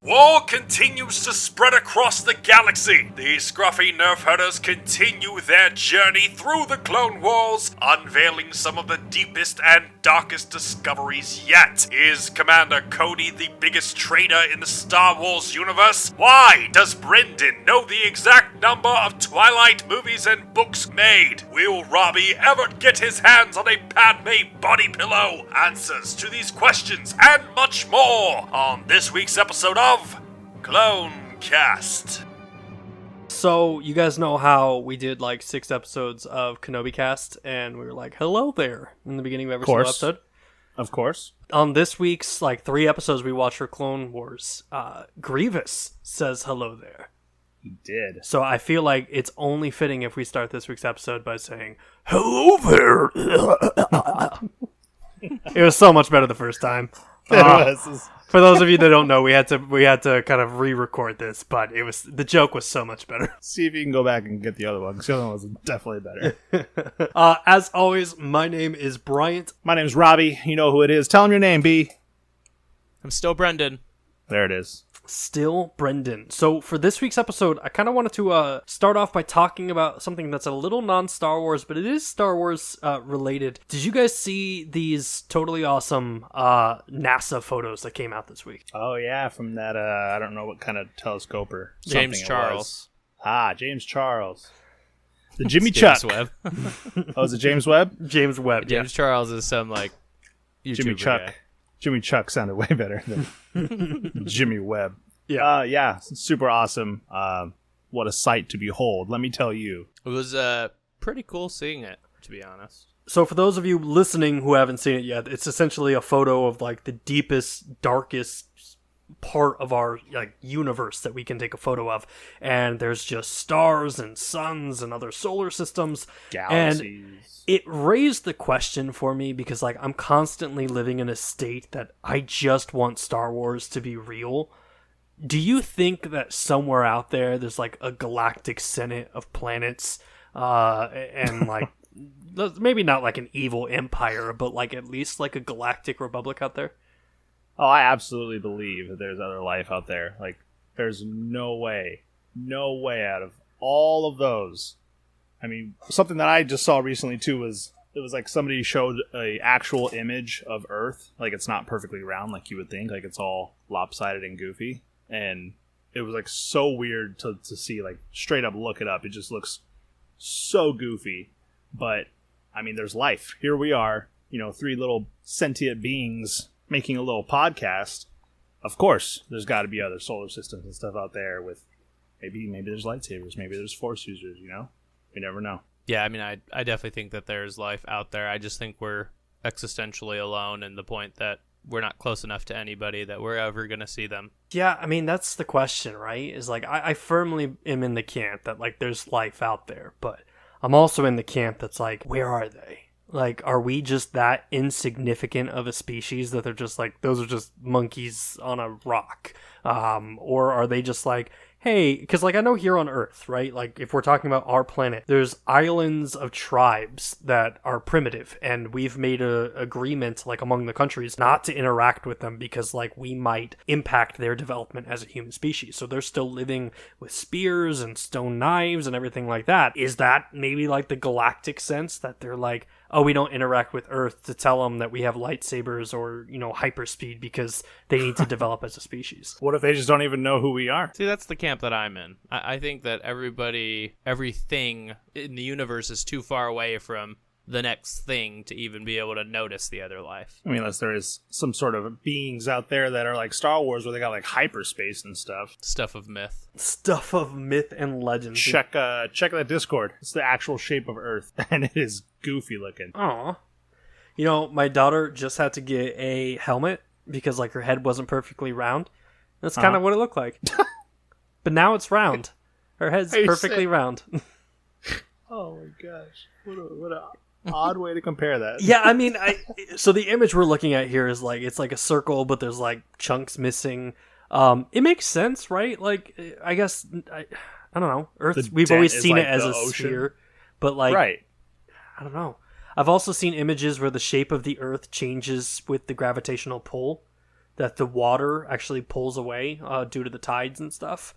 War continues to spread across the galaxy. The Scruffy Nerf hunters continue their journey through the Clone Wars, unveiling some of the deepest and darkest discoveries yet. Is Commander Cody the biggest traitor in the Star Wars universe? Why does Brenden know the exact number of Twilight movies and books made? Will Robby ever get his hands on a Padme body pillow? Answers to these questions and much more on this week's episode of Clone Cast. So, you guys know how we did like 6 episodes of Kenobi Cast, and we were like, hello there, in the beginning of every single episode? Of course. On this week's, 3 episodes we watched for Clone Wars, Grievous says hello there. He did. So I feel like it's only fitting if we start this week's episode by saying, hello there! It was so much better the first time. It was. For those of you that don't know, we had to kind of re-record this, but the joke was so much better. See if you can go back and get the other one, because the other one was definitely better. As always, my name is Bryant. My name's Robby. You know who it is. Tell him your name, B. I'm still Brenden. There it is. Still Brenden. So for this week's episode, I kind of wanted to start off by talking about something that's a little non-Star Wars, but it is Star Wars related. Did you guys see these totally awesome NASA photos that came out this week? Oh, yeah, from that, I don't know what kind of telescope or James something Charles. James Charles. The Jimmy Chuck. James Webb. Oh, is it James Webb? James Webb, James Charles is some, YouTuber Jimmy Chuck. guy. Jimmy Chuck sounded way better than Jimmy Webb. Yeah. Yeah, super awesome. What a sight to behold, let me tell you. It was pretty cool seeing it, to be honest. So for those of you listening who haven't seen it yet, it's essentially a photo of the deepest, darkest part of our universe that we can take a photo of, and there's just stars and suns and other solar systems, Galaxies. And it raised the question for me because I'm constantly living in a state that I just want Star Wars to be real. Do you think that somewhere out there there's a galactic senate of planets and maybe not an evil empire, but at least a galactic republic out there? Oh, I absolutely believe that there's other life out there. There's no way out of all of those. I mean, something that I just saw recently too was somebody showed a actual image of Earth. It's not perfectly round like you would think. It's all lopsided and goofy. And it was so weird to see, straight up look it up. It just looks so goofy. But I mean, there's life. Here we are, 3 little sentient beings making a little podcast. Of course, there's got to be other solar systems and stuff out there with maybe there's lightsabers, maybe there's force users, We never know. Yeah, I mean, I definitely think that there's life out there. I just think we're existentially alone, and the point that we're not close enough to anybody that we're ever going to see them. Yeah, I mean, that's the question, right? Is I firmly am in the camp that there's life out there, but I'm also in the camp that's where are they? Are we just that insignificant of a species that they're just those are just monkeys on a rock? Or are they just hey, because I know here on Earth, right? If we're talking about our planet, there's islands of tribes that are primitive, and we've made a agreement among the countries not to interact with them because we might impact their development as a human species. So they're still living with spears and stone knives and everything like that. Is that maybe the galactic sense that they're oh, we don't interact with Earth to tell them that we have lightsabers or, hyperspeed because they need to develop as a species? What if they just don't even know who we are? See, that's the camp that I'm in. I think that everything in the universe is too far away from the next thing to even be able to notice the other life. I mean, unless there is some sort of beings out there that are Star Wars where they got hyperspace and stuff. Stuff of myth. Stuff of myth and legend. Check that Discord. It's the actual shape of Earth, and it is goofy looking. Aw. My daughter just had to get a helmet because her head wasn't perfectly round. That's kind of what it looked like. But now it's round. Her head's perfectly round. Oh my gosh. What a odd way to compare that. Yeah, I mean, so the image we're looking at here is it's a circle, but there's chunks missing. It makes sense, right? I guess I don't know. Earth, we've always seen it as a sphere, but right. I don't know. I've also seen images where the shape of the Earth changes with the gravitational pull. that the water actually pulls away due to the tides and stuff.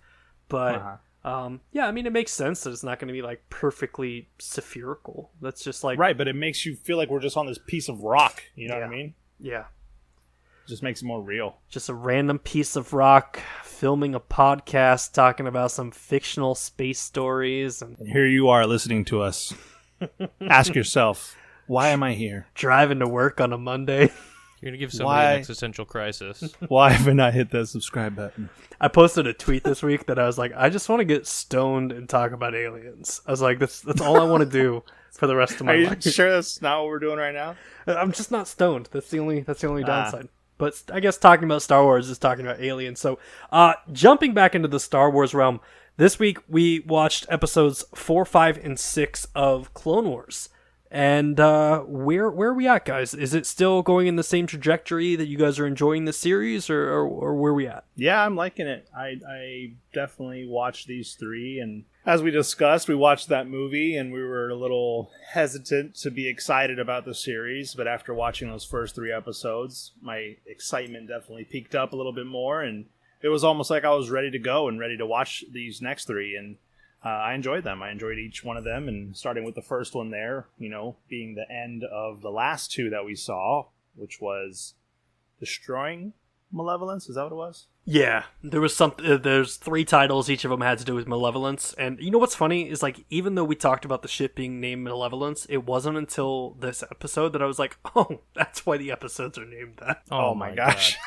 But yeah, I mean, it makes sense that it's not going to be like perfectly spherical. That's just like right, but it makes you feel like we're just on this piece of rock. You know what I mean? Yeah. Just makes it more real. Just a random piece of rock filming a podcast talking about some fictional space stories and here you are listening to us. Ask yourself, why am I here? driving to work on a Monday. You're gonna give somebody an existential crisis. Why haven't I hit that subscribe button? I posted a tweet this week that I was like, I just want to get stoned and talk about aliens. I was like, that's all I want to do for the rest of my life. Are you sure that's not what we're doing right now? I'm just not stoned. That's the only downside. But I guess talking about Star Wars is talking about aliens. So, jumping back into the Star Wars realm, this week we watched episodes 4, 5, and 6 of Clone Wars. And where are we at, guys? Is it still going in the same trajectory that you guys are enjoying the series, or where are we at? Yeah, I'm liking it. I definitely watched these 3, and as we discussed, we watched that movie, and we were a little hesitant to be excited about the series, but after watching those first 3 episodes, my excitement definitely peaked up a little bit more, and it was almost like I was ready to go and ready to watch these next 3, and I enjoyed them. I enjoyed each one of them, and starting with the first one there, being the end of the last 2 that we saw, which was Destroying Malevolence. Is that what it was? Yeah, there was there's 3 titles. Each of them had to do with malevolence. And you know what's funny is, like, even though we talked about the ship being named Malevolence, it wasn't until this episode that I was like, oh, that's why the episodes are named that. Oh my gosh.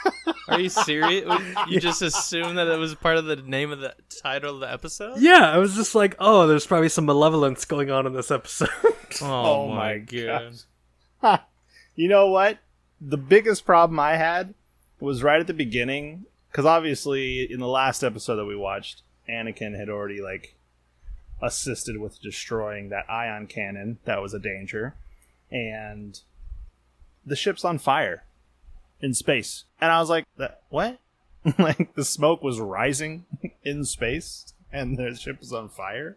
Are you serious? You just assumed that it was part of the name of the title of the episode? Yeah, I was just like, oh, there's probably some malevolence going on in this episode. Oh my god. You know what? The biggest problem I had was right at the beginning, because obviously in the last episode that we watched, Anakin had already assisted with destroying that ion cannon that was a danger, and the ship's on fire in space. And I was like, what? Like, the smoke was rising in space, and the ship was on fire,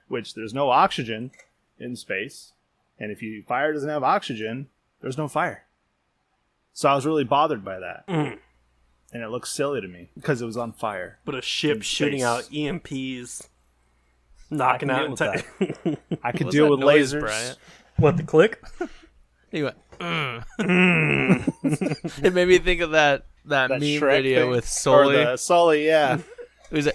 which there's no oxygen in space, and if fire doesn't have oxygen, there's no fire. So I was really bothered by that. And it looked silly to me because it was on fire. But a ship shooting out EMPs, knocking out. I could deal with lasers. Bryant? What, the click? You went, It made me think of that meme Shrek video thing? with Sully. Sully, yeah. It was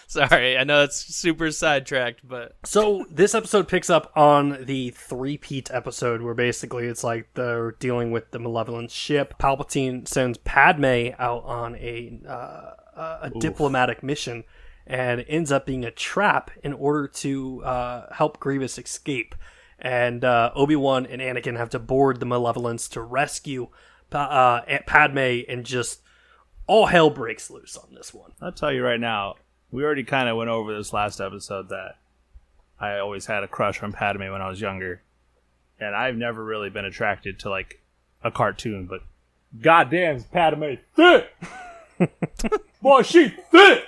Sorry, I know it's super sidetracked, but... So, this episode picks up on the three-peat episode, where basically it's like they're dealing with the Malevolent ship. Palpatine sends Padme out on a diplomatic mission, and it ends up being a trap in order to help Grievous escape. And Obi-Wan and Anakin have to board the Malevolence to rescue Padme, and just all hell breaks loose on this one. I'll tell you right now, we already kind of went over this last episode that I always had a crush on Padme when I was younger. And I've never really been attracted to, a cartoon, but goddamn, Padme thick! Boy, she thick!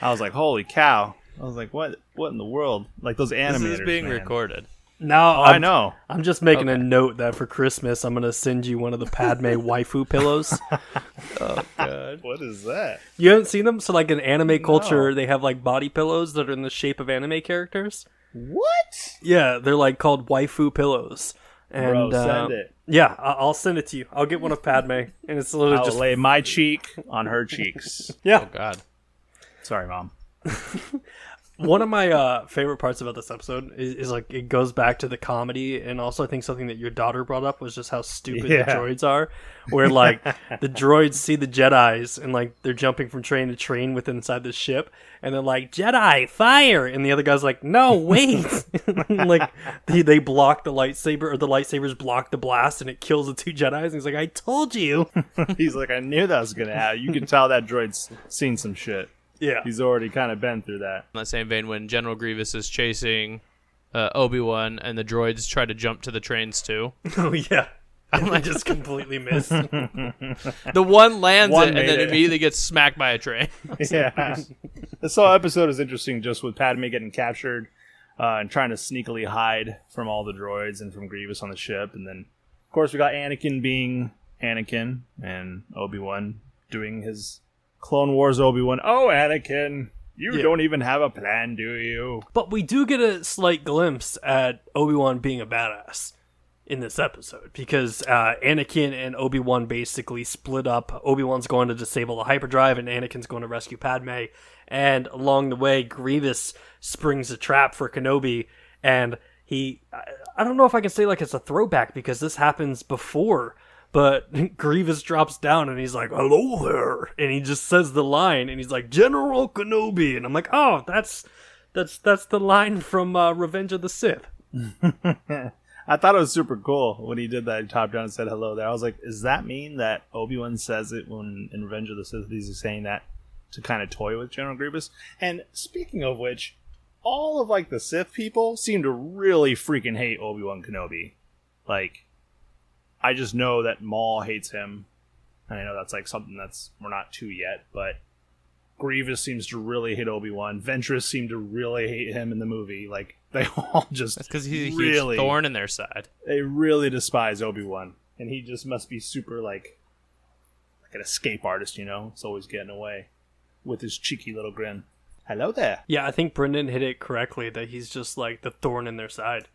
I was like, holy cow. I was like, what in the world? Like, those animators, This is being man. recorded. Now, I know. I'm just making a note that for Christmas, I'm going to send you one of the Padme waifu pillows. Oh, God. What is that? You haven't seen them? So, in anime culture, they have, body pillows that are in the shape of anime characters. What? Yeah, they're, called waifu pillows. And, Bro, send it. Yeah, I'll send it to you. I'll get one of Padme, and it's literally I'll just... lay my cheek on her cheeks. Yeah. Oh, God. Sorry, Mom. One of my favorite parts about this episode is it goes back to the comedy, and also I think something that your daughter brought up was just how stupid the droids are, where the droids see the Jedis and they're jumping from train to train within inside the ship, and they're like, Jedi fire, and the other guy's like, no, wait. They block the lightsaber, or the lightsabers block the blast, and it kills the 2 Jedis, and he's like, I told you. He's like, I knew that was gonna happen. You can tell that droid's seen some shit. Yeah. He's already kind of been through that. In that same vein, when General Grievous is chasing Obi-Wan and the droids try to jump to the trains too. Oh, yeah. I just completely missed. The one lands One it and made then it. immediately gets smacked by a train. Yeah. This whole episode is interesting just with Padme getting captured and trying to sneakily hide from all the droids and from Grievous on the ship. And then Of course, we got Anakin being Anakin and Obi-Wan doing his Clone Wars Obi-Wan. Oh, Anakin, you don't even have a plan, do you? But we do get a slight glimpse at Obi-Wan being a badass in this episode, because Anakin and Obi-Wan basically split up. Obi-Wan's going to disable the hyperdrive, and Anakin's going to rescue Padme. And along the way, Grievous springs a trap for Kenobi, and I don't know if I can say like it's a throwback, because this happens before, but Grievous drops down and he's like, "Hello there," and he just says the line, and he's like, "General Kenobi," and I'm like, oh, that's the line from Revenge of the Sith. I thought it was super cool when he did that. He topped down and said hello there. I was like, does that mean that Obi-Wan says it when in Revenge of the Sith he's saying that to kind of toy with General Grievous? And speaking of which, all of like the Sith people seem to really freaking hate Obi-Wan Kenobi. Like, I just know that Maul hates him. And I know that's like something that's we're not to yet, but Grievous seems to really hate Obi-Wan. Ventress seemed to really hate him in the movie. Like, they all just That's because he's a really, huge thorn in their side. They really despise Obi-Wan. And he just must be super, like an escape artist, you know? He's always getting away with his cheeky little grin. Hello there. Yeah, I think Brenden hit it correctly, that he's just like the thorn in their side.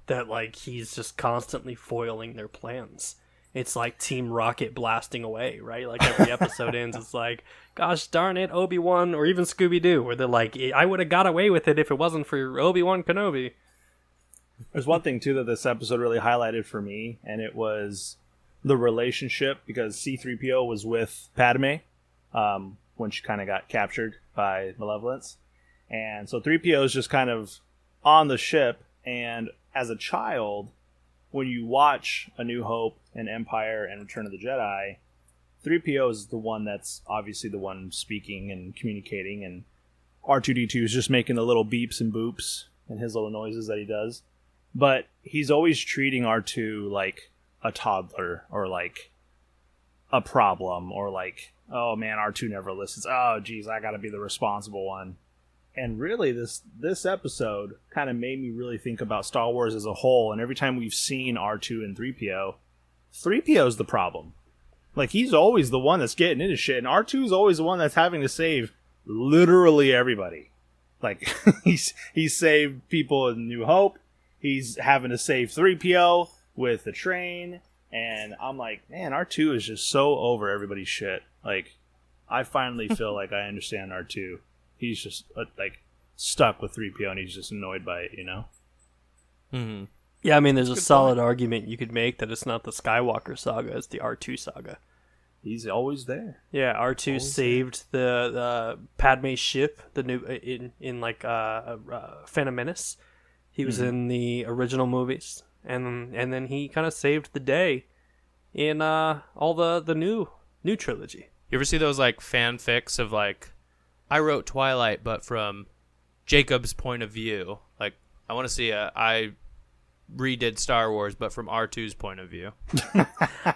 That like he's just constantly foiling their plans. It's like Team Rocket blasting away, right? Like every episode ends, it's like, gosh darn it, Obi-Wan, or even Scooby-Doo, where they're like, I would have got away with it if it wasn't for Obi-Wan Kenobi. There's one thing, too, that this episode really highlighted for me, and it was the relationship, because C-3PO was with Padme when she kind of got captured by Malevolence. And so 3PO is just kind of on the ship, and as a child, when you watch A New Hope and Empire and Return of the Jedi, 3PO is the one that's obviously the one speaking and communicating, and R2-D2 is just making the little beeps and boops and his little noises that he does. But he's always treating R2 like a toddler, or like a problem, or like, oh man, R2 never listens. Oh geez, I gotta be the responsible one. And really, this episode kind of made me really think about Star Wars as a whole. And every time we've seen R2 and 3PO, 3PO's the problem. Like, he's always the one that's getting into shit, and R2's always the one that's having to save literally everybody. Like, he's saved people in New Hope. He's having to save 3PO with the train. And I'm like, man, R2 is just so over everybody's shit. Like, I finally feel like I understand R2. He's just, like, stuck with 3PO, and he's just annoyed by it, you know? Mm-hmm. Yeah, I mean, there's a solid argument you could make that it's not the Skywalker saga, it's the R2 saga. He's always there. Yeah, R2 always saved the Padme ship, the new in like Phantom Menace. He was in the original movies, and then he kind of saved the day in all the new trilogy. You ever see those like fanfics of like, I wrote Twilight, but from Jacob's point of view? Like, I want to see I redid Star Wars, but from R2's point of view.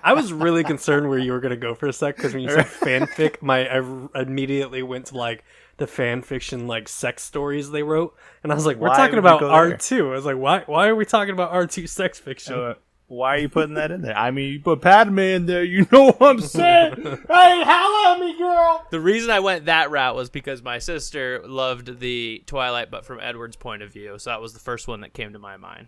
I was really concerned where you were going to go for a sec, because when you said fanfic, I immediately went to like the fan fiction like sex stories they wrote, and I was like, we're talking about R2. I was like, why are we talking about R2 sex fiction? Why are you putting that in there? I mean, you put Padme in there, you know what I'm saying? Hey, holla at me, girl! The reason I went that route was because my sister loved the Twilight, but from Edward's point of view, so that was the first one that came to my mind.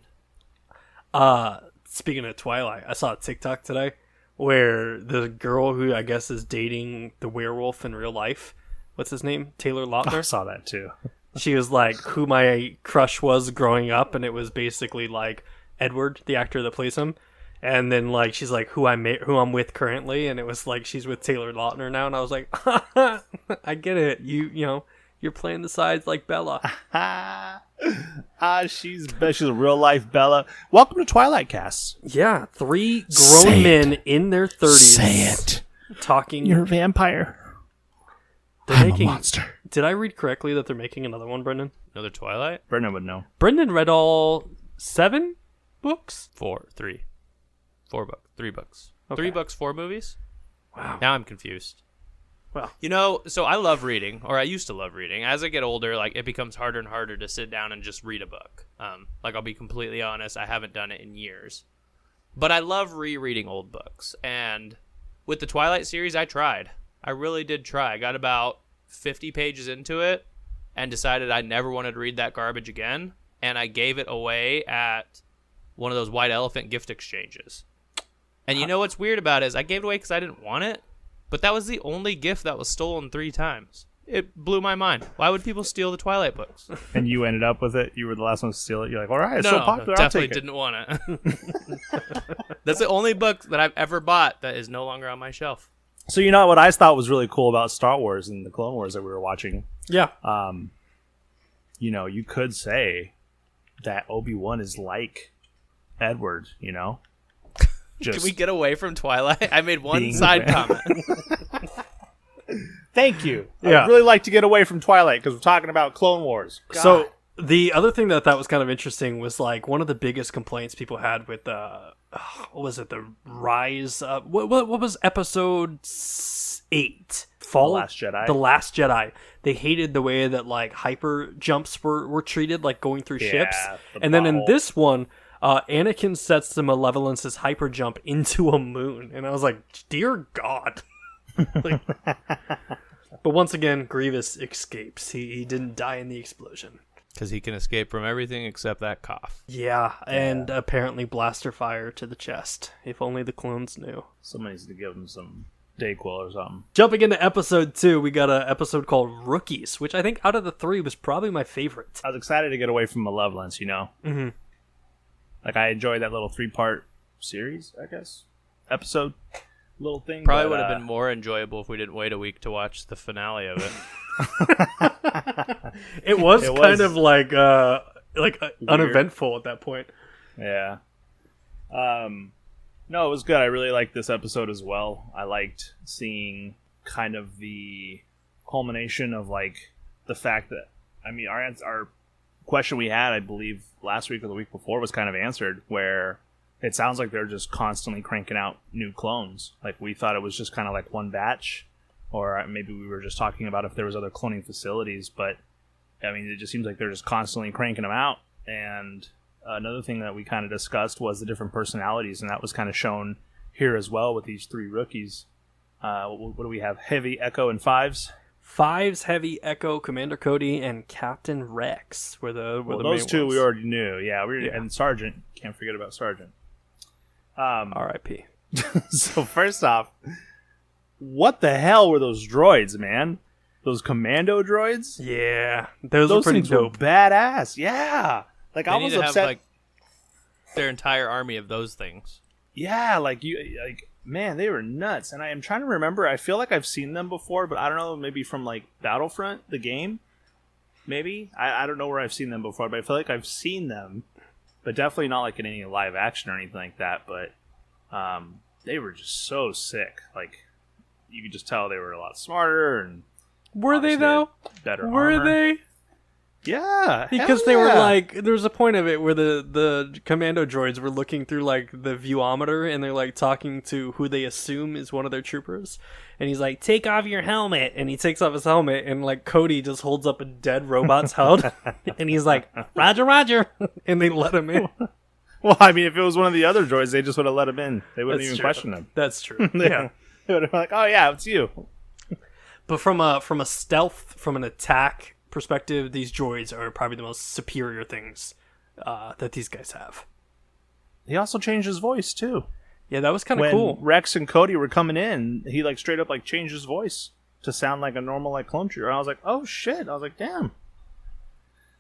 Speaking of Twilight, I saw a TikTok today where the girl who I guess is dating the werewolf in real life, what's his name? Taylor Lautner? I saw that too. She was like who my crush was growing up, and it was basically like Edward, the actor that plays him. And then like she's like who I'm with currently, and it was like she's with Taylor Lautner now, and I was like, I get it. You know, you're playing the sides like Bella. She's a real life Bella. Welcome to Twilight Cast. Yeah, 3 grown men in their 30s. Say it. Talking. You're a vampire. I'm a monster. Did I read correctly that they're making another one, Brenden? Another Twilight? Brenden would know. Brenden read all 7 books? 3 books. 3 books. Okay. 3 books, 4 movies? Wow. Now I'm confused. Well, you know, so I love reading, or I used to love reading. As I get older, like, it becomes harder and harder to sit down and just read a book. Like, I'll be completely honest, I haven't done it in years. But I love rereading old books. And with the Twilight series, I tried. I really did try. I got about 50 pages into it and decided I never wanted to read that garbage again. And I gave it away at one of those white elephant gift exchanges. And you know what's weird about it is I gave it away because I didn't want it. But that was the only gift that was stolen 3 times. It blew my mind. Why would people steal the Twilight books? And you ended up with it? You were the last one to steal it? You're like, all right, it's No, so popular, I'll definitely take it. didn't want it. That's the only book that I've ever bought that is no longer on my shelf. So you know what I thought was really cool about Star Wars and the Clone Wars that we were watching? Yeah. You know, you could say that Obi-Wan is like Edward, you know? Just Can we get away from Twilight? I made one being side bad. comment. Thank you. Yeah. I'd really like to get away from Twilight because we're talking about Clone Wars. So the other thing that I thought was kind of interesting was like one of the biggest complaints people had with what was it, the rise what was episode 8, Fall, The Last Jedi. The Last Jedi. They hated the way that like hyper jumps were treated, like going through ships. the And then in bubble. this one, Anakin sets the Malevolence's hyper jump into a moon, and I was like, dear God. Like, but once again, Grievous escapes. He didn't die in the explosion. Because he can escape from everything except that cough. Yeah, and apparently blaster fire to the chest. If only the clones knew. Somebody needs to give him some Dayquil or something. Jumping into episode 2, we got an episode called Rookies, which I think out of the 3 was probably my favorite. I was excited to get away from Malevolence, you know? Mm-hmm. Like, I enjoyed that little 3-part series, I guess. Episode. Little thing. Probably but, would have been more enjoyable if we didn't wait a week to watch the finale of it. It was It kind was of like uneventful at that point. Yeah. No, it was good. I really liked this episode as well. I liked seeing kind of the culmination of like the fact that, I mean, our question we had, I believe last week or the week before, was kind of answered, where it sounds like they're just constantly cranking out new clones. Like, we thought it was just kind of like one batch, or maybe we were just talking about if there was other cloning facilities, but I mean, it just seems like they're just constantly cranking them out. And another thing that we kind of discussed was the different personalities, and that was kind of shown here as well with these 3 rookies. What do we have? Heavy, Echo, and Fives? Fives, Heavy, Echo, Commander Cody, and Captain Rex were the Those main 2 ones. we already knew. Yeah, Yeah. And Sergeant. Can't forget about Sergeant. R.I.P. So first off, what the hell were those droids, man? Those commando droids? Yeah, those were Those pretty things were dope. badass. Yeah. Like, They I need was to upset. have like their entire army of those things. Yeah, man, they were nuts. And I am trying to remember. I feel like I've seen them before, but I don't know, maybe from like Battlefront, the game. Maybe. I don't know where I've seen them before, but I feel like I've seen them, but definitely not like in any live action or anything like that. But they were just so sick. Like, you could just tell they were a lot smarter and Were they obviously though? better Were armor. they? Yeah, Because hell they were yeah. like, there was a point of it where the commando droids were looking through like the viewometer, and they're like talking to who they assume is one of their troopers, and he's like, "Take off your helmet," and he takes off his helmet, and like Cody just holds up a dead robot's head, and he's like, "Roger, Roger," and they let him in. Well, I mean, if it was one of the other droids, they just would have let him in. They wouldn't That's even true. question him. That's true. Yeah. They would have been like, "Oh yeah, it's you." But from a stealth, from an attack perspective, these droids are probably the most superior things that these guys have. He also changed his voice too. Yeah, that was kind of When cool. Rex and Cody were coming in, he like straight up like changed his voice to sound like a normal like clone trooper. And I was like, "Oh shit!" I was like, "Damn."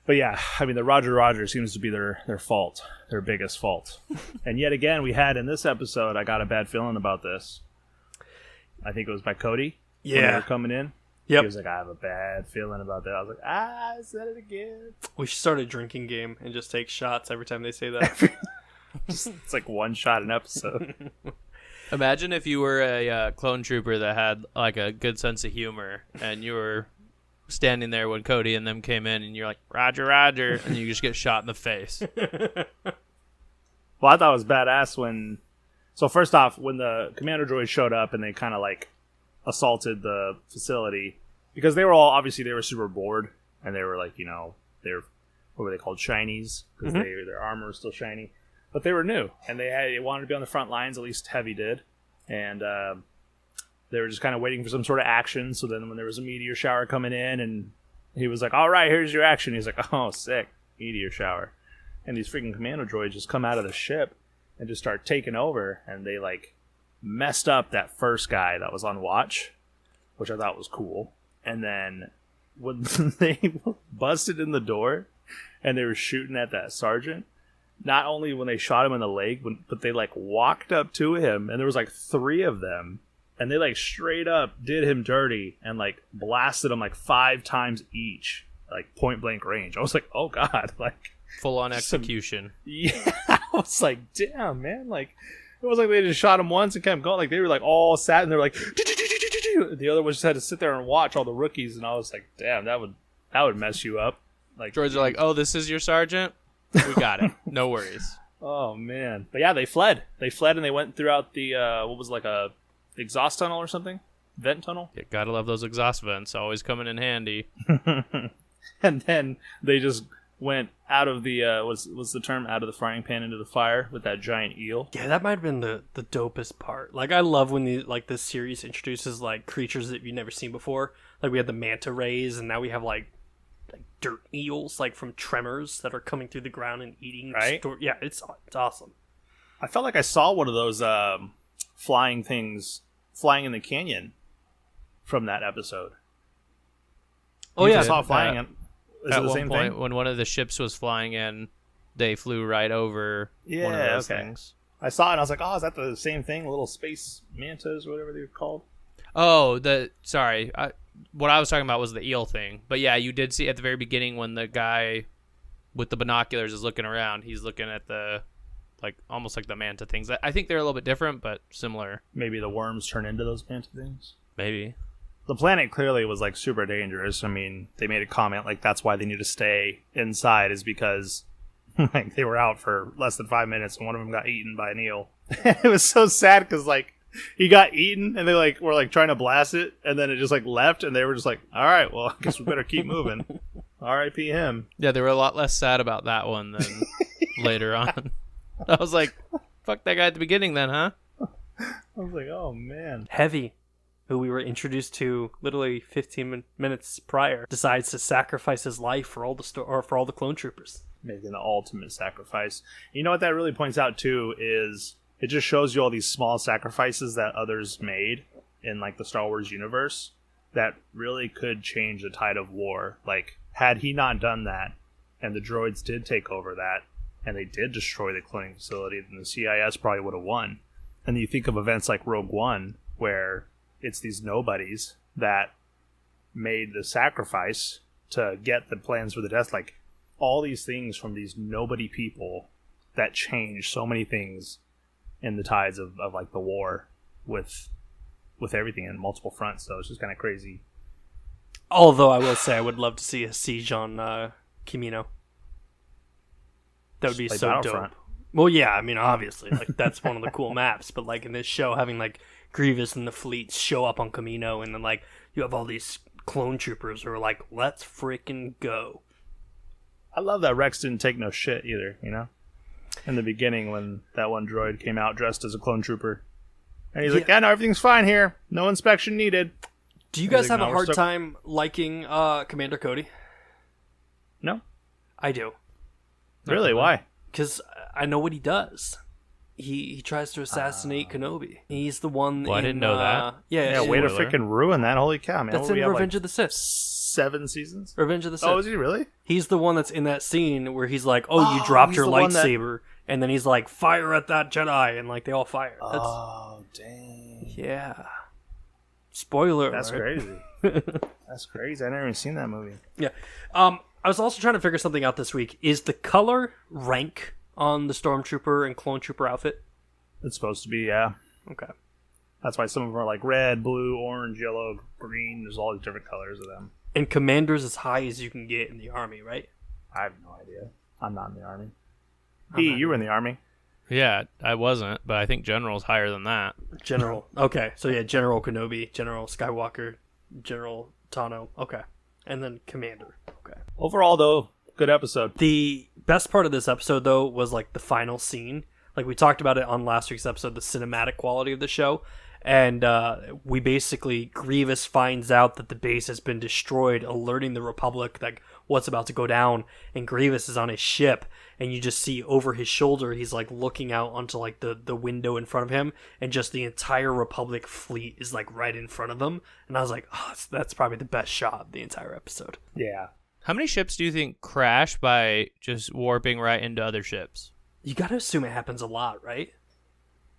But yeah, I mean, the Roger seems to be their fault, their biggest fault. And yet again, we had in this episode, I got a bad feeling about this. I think it was by Cody. When they Yeah. were coming in. Yep. He was like, "I have a bad feeling about that." I was like, I said it again. We should start a drinking game and just take shots every time they say that. It's like one shot an episode. Imagine if you were a clone trooper that had like a good sense of humor, and you were standing there when Cody and them came in, and you're like, "Roger, Roger," and you just get shot in the face. Well, I thought it was badass when... So first off, when the commander droid showed up and they kind of like assaulted the facility, because they were all, obviously they were super bored, and they were like, you know, they're, what were they called? Shinies, because their armor was still shiny. But they were new, and they wanted to be on the front lines. At least Heavy did, and they were just kind of waiting for some sort of action. So then, when there was a meteor shower coming in, and he was like, "All right, here's your action." He's like, "Oh, sick, meteor shower," and these freaking commando droids just come out of the ship and just start taking over, and they like messed up that first guy that was on watch, which I thought was cool. And then when they busted in the door and they were shooting at that sergeant, not only when they shot him in the leg, but they like walked up to him, and there was like 3 of them, and they like straight up did him dirty and like blasted him like 5 times each, like point blank range. I was like, oh god, like Full on execution. yeah, I was like, damn, man, like it was like they just shot him once and kept going. Like they were like all sat and they're like, the other ones just had to sit there and watch all the rookies, and I was like, damn, that would mess you up. Like Droids are like, oh, this is your sergeant? We got it. No worries. Oh man, but yeah, they fled. They fled and they went throughout the what was like a exhaust tunnel or something, vent tunnel. Yeah, gotta love those exhaust vents. Always coming in handy. And then they just went out of the what's the term, out of the frying pan into the fire with that giant eel. Yeah, that might have been the dopest part. Like, I love when this series introduces like creatures that you've never seen before. Like, we had the manta rays, and now we have like dirt eels, like from Tremors, that are coming through the ground and eating. Right? Yeah, it's awesome. I felt like I saw one of those flying things flying in the canyon from that episode. Oh yeah, I saw it flying. Is it At the one same point, thing? when one of the ships was flying in, they flew right over one of Yeah, those okay. things. I saw it and I was like, oh, is that the same thing? Little space mantas or whatever they're called? Oh, what I was talking about was the eel thing. But yeah, you did see at the very beginning when the guy with the binoculars is looking around, he's looking at the, like, almost like the manta things. I think they're a little bit different, but similar. Maybe the worms turn into those manta things? Maybe. The planet clearly was like super dangerous. I mean, they made a comment like that's why they need to stay inside, is because like they were out for less than 5 minutes and one of them got eaten by an eel. It was so sad because like he got eaten and they like were like trying to blast it, and then it just like left, and they were just like, all right, well, I guess we better keep moving. R.I.P. him. Yeah, they were a lot less sad about that one than later on. I was like, fuck that guy at the beginning then, huh? I was like, oh man. Heavy, who we were introduced to literally 15 minutes prior, decides to sacrifice his life for all the clone troopers. Making the ultimate sacrifice. You know what that really points out too is it just shows you all these small sacrifices that others made in like the Star Wars universe that really could change the tide of war. Like, had he not done that, and the droids did take over that, and they did destroy the cloning facility, then the CIS probably would have won. And you think of events like Rogue One, where it's these nobodies that made the sacrifice to get the plans for the Death. Like, all these things from these nobody people that changed so many things in the tides of like the war with everything in multiple fronts. So it's just kind of crazy. Although I will say I would love to see a siege on Camino. That would be Just so like dope. Battlefront. Well, yeah, I mean, obviously, like that's one of the cool maps. But like in this show, having like Grievous and the fleet show up on Camino, and then like you have all these clone troopers who are like, "Let's freaking go!" I love that Rex didn't take no shit either, you know? In the beginning when that one droid came out dressed as a clone trooper. And he's like, yeah, no, everything's fine here. No inspection needed. Do you guys like, have a "No, we're hard stuck." time liking Commander Cody? No? I do. Really? Why? Because I know what he does. He tries to assassinate Kenobi. He's the one. Well, I didn't know that. Yeah, way to freaking ruin that. Holy cow, man. That's What, in we have, Revenge like, of the Sith. 7 seasons? Revenge of the Sith. Oh, is he really? He's the one that's in that scene where he's like, "Oh, you dropped he's your the one that- lightsaber," and then he's like, "Fire at that Jedi," and like they all fire. Oh, dang. Yeah. Spoiler. That's alert. crazy. That's crazy. I never even seen that movie. Yeah. I was also trying to figure something out this week. Is the color rank on the Stormtrooper and Clone Trooper outfit? It's supposed to be, yeah. Okay. That's why some of them are like red, blue, orange, yellow, green. There's all these different colors of them. And Commander's as high as you can get in the Army, right? I have no idea. I'm not in the Army. B, you were in the Army. Yeah, I wasn't, but I think General's higher than that. General. Okay. So yeah, General Kenobi, General Skywalker, General Tano. Okay. And then Commander. Okay. Overall, though, good episode. The best part of this episode, though, was like the final scene. Like we talked about it on last week's episode, the cinematic quality of the show. And we basically, Grievous finds out that the base has been destroyed, alerting the Republic like what's about to go down. And Grievous is on his ship, and you just see over his shoulder, he's like looking out onto like the window in front of him, and just the entire Republic fleet is like right in front of them. And I was like, oh, that's probably the best shot of the entire episode. Yeah. How many ships do you think crash by just warping right into other ships? You gotta assume it happens a lot, right?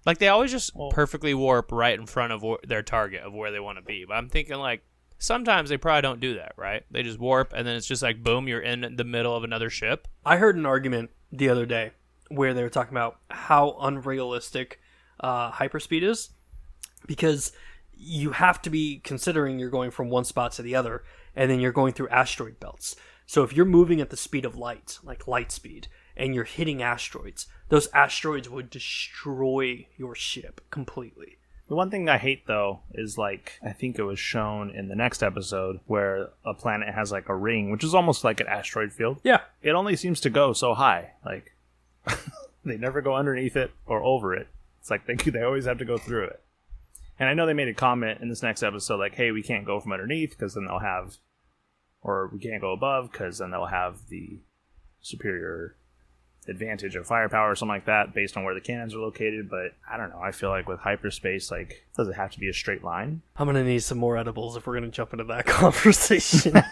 Like, they always just perfectly warp right in front of their target of where they want to be. But I'm thinking, like, sometimes they probably don't do that, right? They just warp, and then it's just like, boom, you're in the middle of another ship. I heard an argument the other day where they were talking about how unrealistic hyperspeed is, because you have to be considering you're going from one spot to the other, and then you're going through asteroid belts. So if you're moving at the speed of light, like light speed, and you're hitting asteroids, those asteroids would destroy your ship completely. The one thing I hate, though, is, like, I think it was shown in the next episode where a planet has, like, a ring, which is almost like an asteroid field. Yeah. It only seems to go so high. Like, they never go underneath it or over it. It's like they always have to go through it. And I know they made a comment in this next episode, like, hey, we can't go from underneath because then they'll have... Or we can't go above because then they'll have the superior advantage of firepower or something like that based on where the cannons are located. But I don't know. I feel like with hyperspace, like, does it have to be a straight line? I'm going to need some more edibles if we're going to jump into that conversation.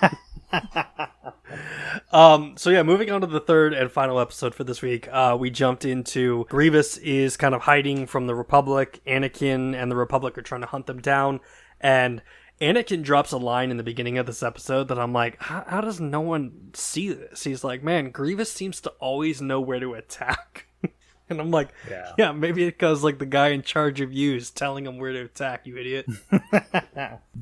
So yeah, moving on to the third and final episode for this week, we jumped into Grievous is kind of hiding from the Republic. Anakin and the Republic are trying to hunt them down, and Anakin drops a line in the beginning of this episode that I'm like, how does no one see this? He's like, man, Grievous seems to always know where to attack. And I'm like, yeah, maybe because like the guy in charge of you is telling him where to attack, you idiot.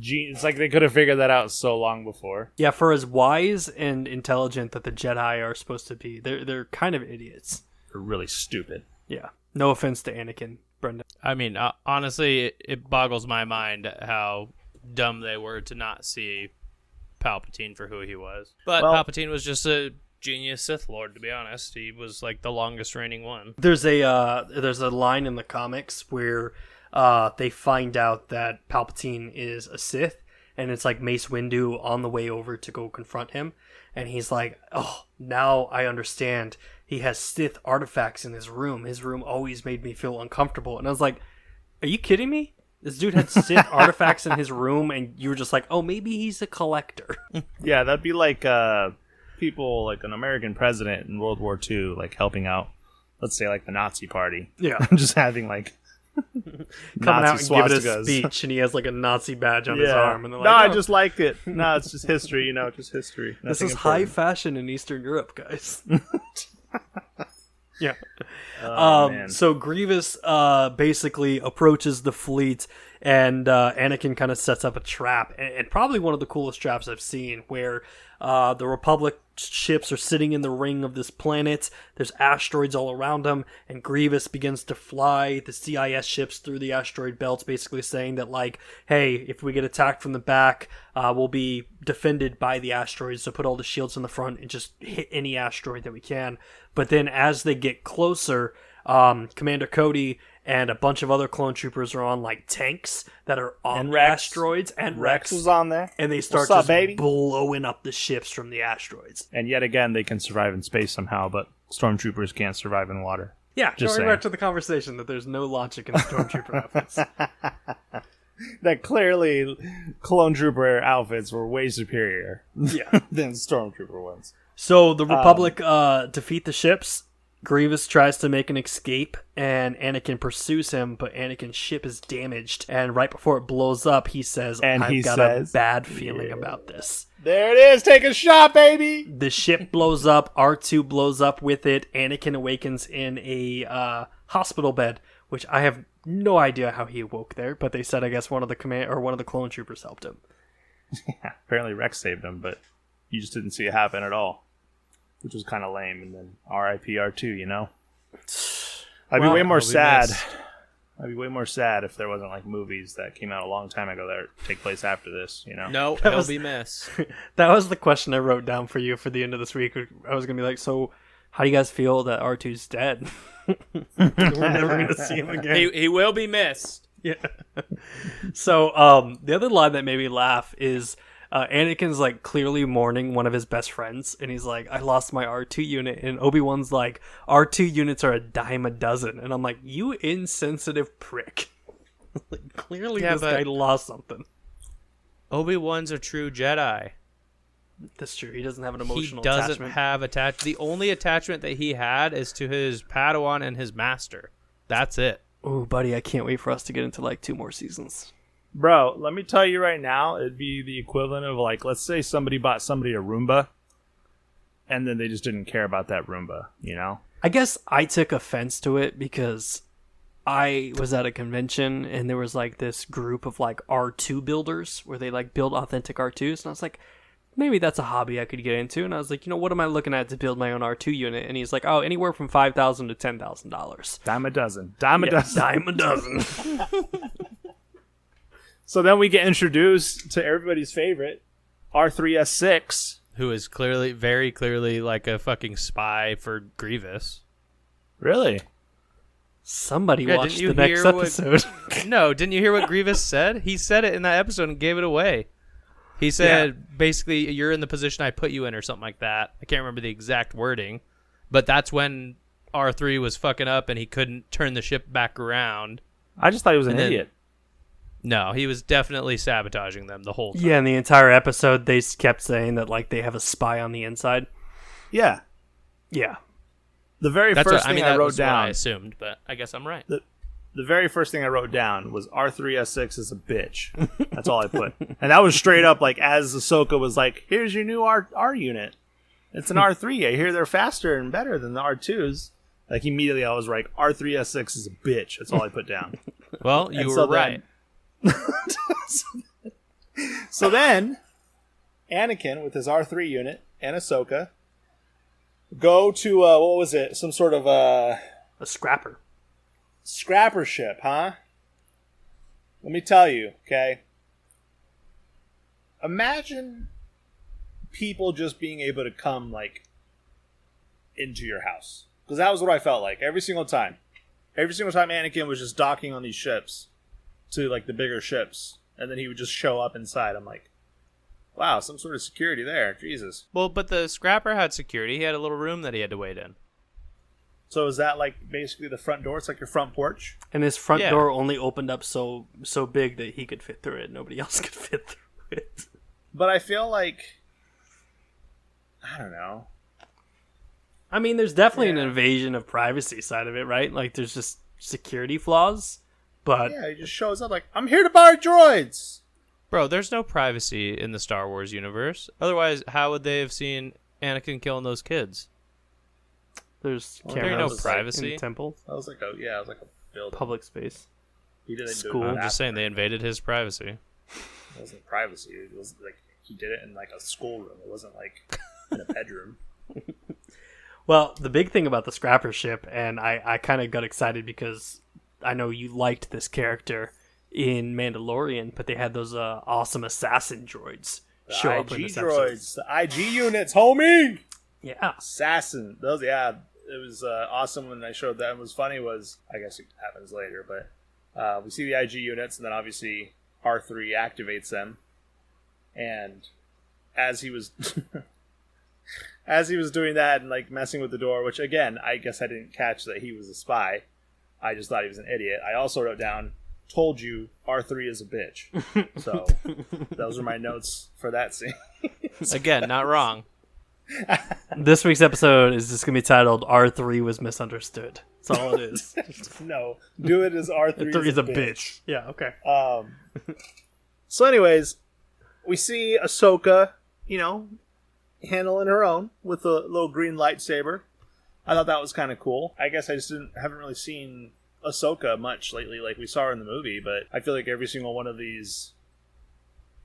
It's like they could have figured that out so long before. Yeah, for as wise and intelligent that the Jedi are supposed to be, they're kind of idiots. They're really stupid. Yeah. No offense to Anakin, Brenden. I mean, honestly, it boggles my mind how dumb they were to not see Palpatine for who he was. But Palpatine was just a genius Sith Lord, to be honest. He was like the longest reigning one. There's a line in the comics where they find out that Palpatine is a Sith, and it's like Mace Windu on the way over to go confront him, and he's like, oh, now I understand. He has Sith artifacts in his room. His room always made me feel uncomfortable. And I was like, are you kidding me? This dude had Sith artifacts in his room, and you were just like, oh, maybe he's a collector. Yeah, that'd be like people, like an American president in World War II, like helping out, let's say, like the Nazi party. Yeah. Just having, like, coming out Nazi and giving a swastikas. speech, and he has, like, a Nazi badge on his arm. And they're like, no, I oh, just like it. No, it's just history, just history. this Nothing is high important. fashion in Eastern Europe, guys. Yeah. Man. So Grievous basically approaches the fleet, and Anakin kind of sets up a trap, and probably one of the coolest traps I've seen, where the Republic ships are sitting in the ring of this planet. There's asteroids all around them, and Grievous begins to fly the CIS ships through the asteroid belts, basically saying that, like, hey, if we get attacked from the back, we'll be defended by the asteroids, so put all the shields in the front and just hit any asteroid that we can. But then as they get closer, Commander Cody and a bunch of other clone troopers are on like tanks that are on And the Rex. asteroids, and Rex was on there. and they start What's up, just baby? blowing up the ships from the asteroids. And yet again, they can survive in space somehow, but stormtroopers can't survive in water. Yeah, Just going saying. back to the conversation that there's no logic in stormtrooper outfits. That clearly, clone trooper outfits were way superior Yeah. than stormtrooper ones. So the Republic defeat the ships. Grievous tries to make an escape, and Anakin pursues him, but Anakin's ship is damaged. And right before it blows up, he says, And I've he got says, a bad feeling about this. There it is. Take a shot, baby. The ship blows up. R2 blows up with it. Anakin awakens in a hospital bed, which I have no idea how he awoke there, but they said I guess one of the clone troopers helped him. Yeah, apparently Rex saved him, but you just didn't see it happen at all, which was kind of lame. And then R.I.P. R2, I'd be way more sad. I'd be way more sad if there wasn't like movies that came out a long time ago that take place after this. No, was- he'll be missed. That was the question I wrote down for you for the end of this week. I was going to be like, so How do you guys feel that R2's dead? We're never going to see him again. He will be missed. Yeah. So, the other line that made me laugh is Anakin's like clearly mourning one of his best friends, and he's like, "I lost my R2 unit," and Obi-Wan's like, "R2 units are a dime a dozen," and I'm like, "You insensitive prick!" Like, clearly, this guy lost something. Obi-Wan's a true Jedi. That's true. He doesn't have an emotional. He doesn't attachment. have attachment. The only attachment that he had is to his Padawan and his master. That's it. Oh, buddy, I can't wait for us to get into like 2 more seasons. Bro, let me tell you right now, it'd be the equivalent of like, let's say somebody bought somebody a Roomba, and then they just didn't care about that Roomba, you know? I guess I took offense to it because I was at a convention and there was like this group of like R2 builders where they like build authentic R2s, and I was like, maybe that's a hobby I could get into. And I was like, what am I looking at to build my own R2 unit? And he's like, oh, anywhere from $5,000 to $10,000. Dime a dozen. Dime a dozen. Dime a dozen. So then we get introduced to everybody's favorite, R3S6. Who is clearly, very clearly, like a fucking spy for Grievous. Really? Somebody Yeah, watched didn't you the next hear what- episode. No, didn't you hear what Grievous said? He said it in that episode and gave it away. He said, basically, you're in the position I put you in or something like that. I can't remember the exact wording. But that's when R3 was fucking up and he couldn't turn the ship back around. I just thought he was an And then- idiot. No, he was definitely sabotaging them the whole time. Yeah, in the entire episode, they kept saying that like they have a spy on the inside. Yeah. Yeah. The very That's first what, thing that I wrote was what down. I assumed, but I guess I'm right. The very first thing I wrote down was R3S6 is a bitch. That's all I put. And that was straight up like as Ahsoka was like, here's your new R unit. It's an R3. I hear they're faster and better than the R2s. Like immediately I was like, R3S6 is a bitch. That's all I put down. Well, you And were so right. So then, Anakin with his R3 unit and Ahsoka go to, what was it? Some sort of A scrapper. scrapper ship, huh? Let me tell you, okay? Imagine people just being able to come, like, into your house. Because that was what I felt like every single time. Every single time Anakin was just docking on these ships to, like, the bigger ships. And then he would just show up inside. I'm like, wow, some sort of security there. Jesus. Well, but the scrapper had security. He had a little room that he had to wait in. So is that, like, basically the front door? It's like your front porch? And his front Yeah. door only opened up so big that he could fit through it. Nobody else could fit through it. But I feel like, I don't know. I mean, there's definitely an Yeah. invasion of privacy side of it, right? Like, there's just security flaws. But Yeah, he just shows up like, I'm here to buy droids. Bro, there's no privacy in the Star Wars universe. Otherwise, how would they have seen Anakin killing those kids? there's Well, cameras there ain't no in privacy. the temple, I was like, it was like a building. public space. He didn't school. do it. I'm just saying they invaded his privacy. It wasn't privacy. It was like he did it in like a schoolroom. It wasn't like in a bedroom. Well, the big thing about the scrapper ship, and I kind of got excited because I know you liked this character in Mandalorian, but they had those awesome assassin droids The show up in IG this episode. droids, the IG units, homie. Yeah. Assassin. Those, yeah, it was awesome when I showed that. What was funny was, I guess it happens later, but we see the IG units, and then obviously R3 activates them, and as he was as he was doing that and like messing with the door, which again I guess I didn't catch that he was a spy. I just thought he was an idiot. I also wrote down, told you R3 is a bitch. So those are my notes for that scene. Again, not wrong. This week's episode is just going to be titled R3 was misunderstood. That's all it is. No, do it as R3 R3 is a bitch. Yeah, okay. So anyways, we see Ahsoka, handling her own with a little green lightsaber. I thought that was kind of cool. I guess I just haven't really seen Ahsoka much lately like we saw her in the movie, but I feel like every single one of these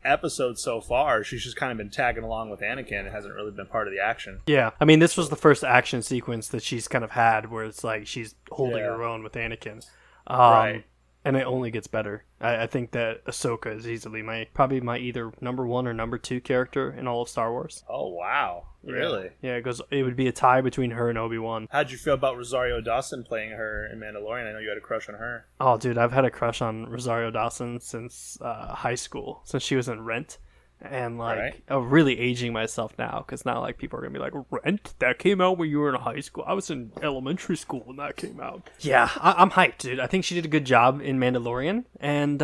episodes so far, she's just kind of been tagging along with Anakin. It hasn't really been part of the action. Yeah, I mean, this was the first action sequence that she's kind of had where it's like she's holding Yeah. her own with Anakin. Right. and it only gets better. I think that Ahsoka is easily probably my either number 1 or number 2 character in all of Star Wars. Oh, wow. Really? Yeah, it would be a tie between her and Obi-Wan. How'd you feel about Rosario Dawson playing her in Mandalorian? I know you had a crush on her. Oh, dude, I've had a crush on Rosario Dawson since high school, since she was in Rent. And, like, Right. I'm really aging myself now, because now, like, people are going to be like, Rent? That came out when you were in high school. I was in elementary school when that came out. Yeah, I'm hyped, dude. I think she did a good job in Mandalorian. And,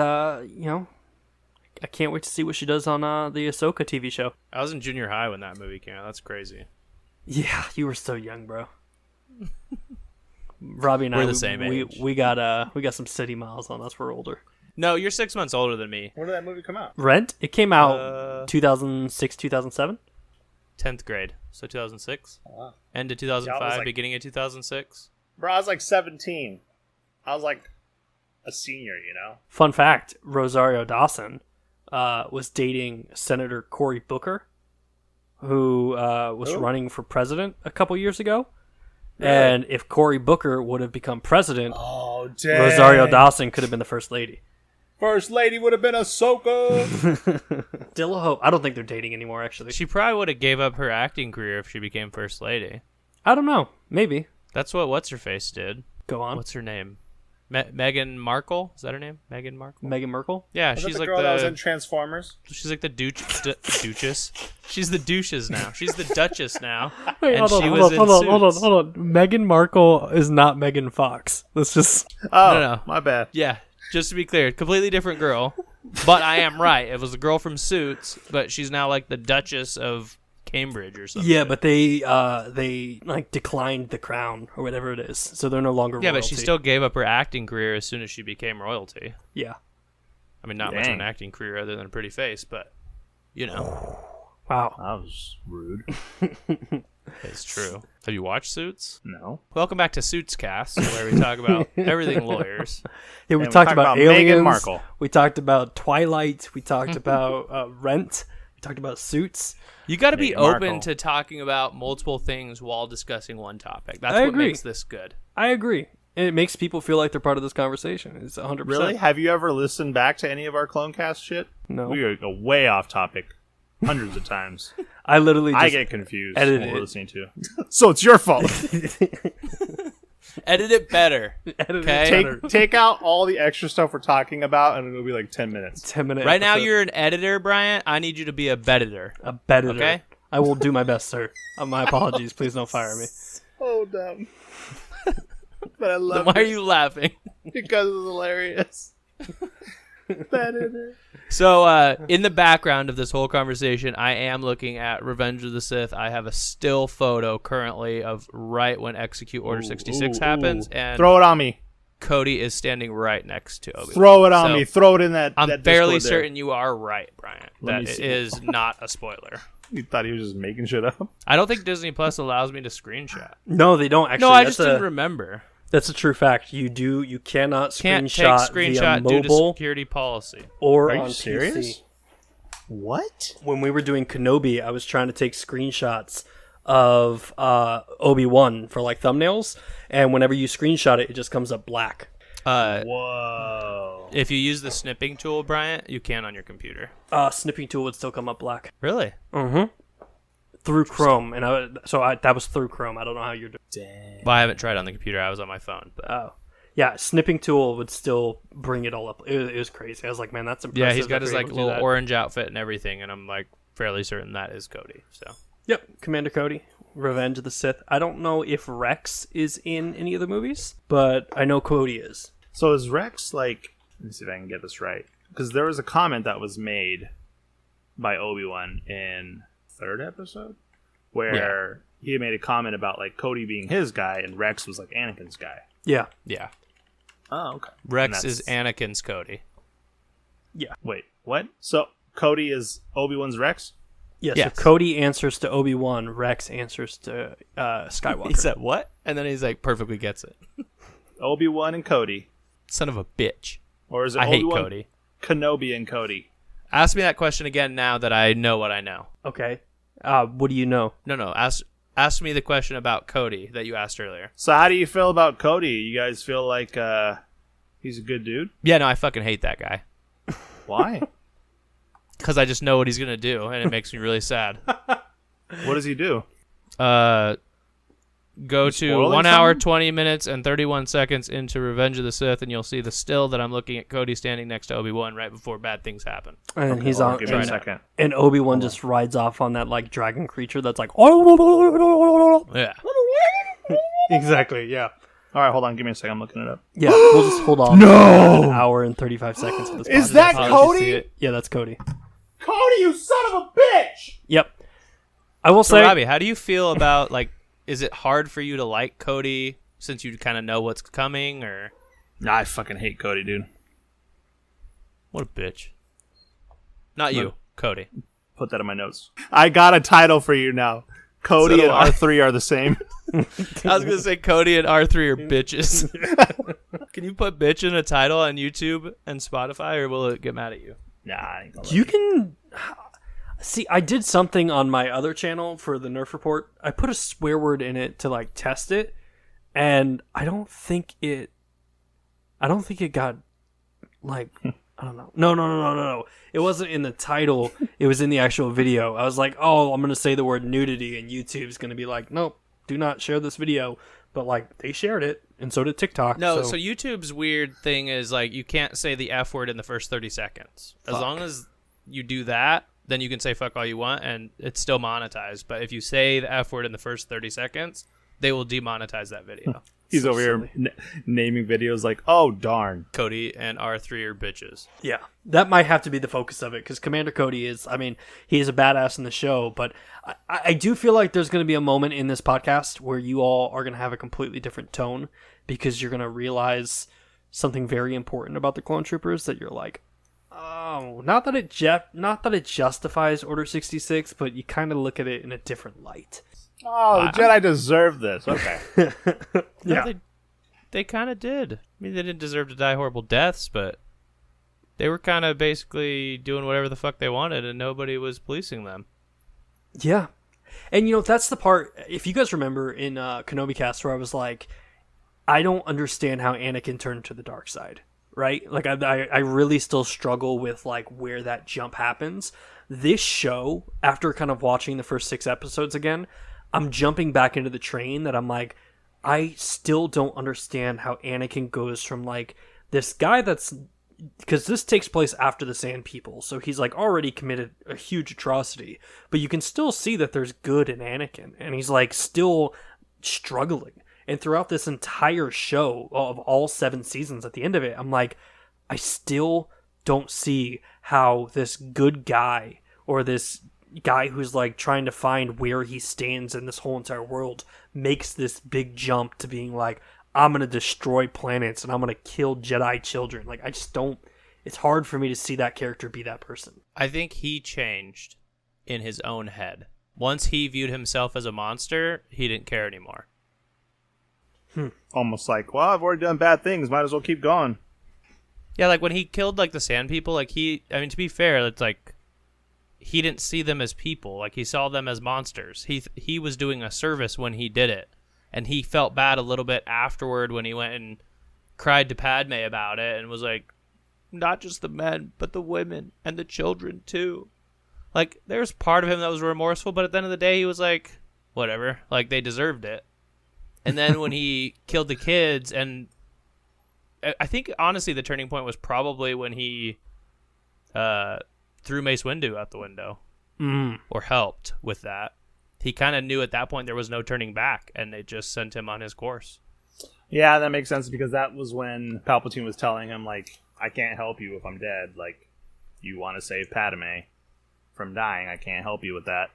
you know, I can't wait to see what she does on the Ahsoka TV show. I was in junior high when that movie came out. That's crazy. Yeah, you were so young, bro. Robbie and We're I, the same age. we got some city miles on us. We're older. No, you're 6 months older than me. When did that movie come out? Rent? It came out 2006, 2007. 10th grade, so 2006. Wow. End of Yeah, I 2005, was like- beginning of 2006. Bro, I was like 17. I was like a senior, you know? Fun fact, Rosario Dawson was dating Senator Cory Booker, who was running for president a couple years ago. Really? And if Cory Booker would have become president, Oh, damn. Rosario Dawson could have been the first lady. First lady would have been Ahsoka. Still a hope. I don't think they're dating anymore, actually. She probably would have gave up her acting career if she became first lady. I don't know. Maybe. That's what What's-Her-Face did. Go on. What's her name? Meghan Markle? Is that her name? Meghan Markle? Meghan Merkel? Yeah, Was she's that the like girl that was in Transformers? she's like the Duchess. She's the douches now. She's the Duchess now. Wait, and hold she on, was in hold on. Suits. Meghan Markle is not Megan Fox. Let's just... Oh, No. my bad. Yeah, just to be clear, completely different girl. But I am right. It was the girl from Suits, but she's now like the Duchess of Cambridge or something. Yeah, but they like declined the crown or whatever it is, so they're no longer Yeah, royalty. but she still gave up her acting career as soon as she became royalty. Yeah. I mean, not much of Dang. an acting career other than a pretty face, but, you know, Wow. That was rude. it's true. Have you watched Suits? No. Welcome back to Suits Cast, where we talk about everything lawyers. Yeah, we And we talked talked about about Meghan aliens. Markle. We talked about Twilight. We talked about Rent. We talked about Suits. You got to be Meghan open Markle. to talking about multiple things while discussing one topic. That's I what agree. makes this good. I agree. And it makes people feel like they're part of this conversation. It's 100%. Really? Have you ever listened back to any of our Clonecast shit? No. We go way off topic hundreds of times. I literally just I get confused edited when we're it. listening to. So it's your fault. Edit it better. edited Okay. it better. Take out all the extra stuff we're talking about, and it'll be like 10 minutes. 10-minute Right now, episode. you're an editor, Bryant. I need you to be a bedditor. a better. Okay. I will do my best, sir. My apologies. Please don't fire me. So dumb. But I Then love why are it you laughing? because it's hilarious. Better. So, in the background of this whole conversation, I am looking at Revenge of the Sith. I have a still photo currently of right when Execute Order 66 happens, and Throw it on me. Cody is standing right next to Obi-Wan. Throw it on So, me. Throw it in that. I'm that fairly Discord there. certain you are right, Bryant, Let that me it see. is not a spoiler. You thought he was just making shit up? I don't think Disney Plus allows me to screenshot. No, they don't actually. No, I That's just didn't remember. That's a true fact. You cannot Can't screenshot, take screenshot via due to mobile security policy. or Are you on serious? PC. What? When we were doing Kenobi, I was trying to take screenshots of Obi-Wan for like thumbnails, and whenever you screenshot it, it just comes up black. Whoa. If you use the snipping tool, Bryant, you can on your computer. Snipping tool would still come up black. Really? Through Chrome, and that was through Chrome. I don't know how you're doing. Damn. Well, I haven't tried on the computer. I was on my phone. But Oh, yeah, snipping tool would still bring it all up. It was crazy. I was like, man, that's impressive. yeah, he's got that his they're like able to do little that. orange outfit and everything, and I'm like fairly certain that is Cody. So Yep, Commander Cody, Revenge of the Sith. I don't know if Rex is in any of the movies, but I know Cody is. So is Rex like? Let me see if I can get this right. Because there was a comment that was made by Obi-Wan in third episode where he made a comment about like Cody being his guy and Rex was like Anakin's guy. Yeah, yeah, Oh, okay. Rex And is Anakin's Cody. Wait, what? So Cody is Obi-Wan's Rex? yeah. Yes. So Cody answers to Obi-Wan. Rex answers to Skywalker. He said what? And then he's like perfectly gets it. Obi-Wan and Cody, Son of a bitch. or is it I hate Obi-Wan, Cody. Kenobi and Cody? Ask me that question again now that I know what I know. Okay. What do you know? No. Ask me the question about Cody that you asked earlier. So how do you feel about Cody? You guys feel like He's a good dude. Yeah, no, I fucking hate that guy. Why? Because I just know what he's going to do, and it makes me really sad. What does he do? Go to spoiling 1 hour, something? 20 minutes, and 31 seconds into Revenge of the Sith, and you'll see the still that I'm looking at Cody standing next to Obi-Wan right before bad things happen. And he's on. Give me a second. And Obi-Wan just rides off on that like dragon creature that's like. Oh. Yeah. Exactly. Yeah. All right, hold on. Give me a second. I'm looking it up. Yeah. We'll just hold on. No! An hour and 35 seconds of this. Is podcast. that I'll let you Cody? see it. Yeah, that's Cody. Cody, you son of a bitch! Yep. I will So, say. Robby, how do you feel about, like, is it hard for you to like Cody since you kind of know what's coming, or? Nah, I fucking hate Cody, dude. What a bitch. Not you, Cody. Put that in my notes. I got a title for you now. Cody So do and I. R3 are the same. I was going to say Cody and R3 are bitches. Can you put bitch in a title on YouTube and Spotify, or will it get mad at you? Nah, I ain't gonna You can. See, I did something on my other channel for the Nerf report. I put a swear word in it to like test it, and I don't think it got like I don't know. No. It wasn't in the title. It was in the actual video. I was like, oh, I'm gonna say the word nudity, and YouTube's gonna be like, nope, do not share this video. But like they shared it, and so did TikTok. No, so YouTube's weird thing is like you can't say the F word in the first 30 seconds. As long as you do that, then you can say fuck all you want and it's still monetized. But if you say the F word in the first 30 seconds, they will demonetize that video. He's over here naming videos like, oh, darn. Cody and R3 are bitches. Yeah, that might have to be the focus of it, because Commander Cody is, I mean, he is a badass in the show, but I do feel like there's going to be a moment in this podcast where you all are going to have a completely different tone, because you're going to realize something very important about the Clone Troopers that you're like, oh, not that it justifies Order 66, but you kind of look at it in a different light. Oh, the Jedi deserve this. Okay. Yeah. No, they kind of did. I mean, they didn't deserve to die horrible deaths, but they were kind of basically doing whatever the fuck they wanted and nobody was policing them. Yeah. And, you know, that's the part, if you guys remember in Kenobi Cast, where I was like, I don't understand how Anakin turned to the dark side, right? Like, I really still struggle with, like, where that jump happens. This show, after kind of watching the first 6 episodes again, I'm jumping back into the train that I'm like, I still don't understand how Anakin goes from, like, this guy that's... Because this takes place after the Sand People, so he's, like, already committed a huge atrocity. But you can still see that there's good in Anakin, and he's, like, still struggling. And throughout this entire show of all 7 seasons, at the end of it, I'm like, I still don't see how this good guy, or this guy who's like trying to find where he stands in this whole entire world, makes this big jump to being like, I'm gonna destroy planets and I'm gonna kill Jedi children. Like, I just don't, it's hard for me to see that character be that person. I think he changed in his own head. Once he viewed himself as a monster, he didn't care anymore. Almost like, well, I've already done bad things. Might as well keep going. Yeah, like when he killed like the Sand People, like to be fair, it's like he didn't see them as people. Like he saw them as monsters. He was doing a service when he did it. And he felt bad a little bit afterward when he went and cried to Padme about it and was like, not just the men, but the women and the children too. Like, there's part of him that was remorseful, but at the end of the day, he was like, whatever. Like, they deserved it. And then when he killed the kids, and I think, honestly, the turning point was probably when he threw Mace Windu out the window. Or helped with that. He kind of knew at that point there was no turning back, and it just sent him on his course. Yeah, that makes sense, because that was when Palpatine was telling him, like, I can't help you if I'm dead. Like, you want to save Padme from dying. I can't help you with that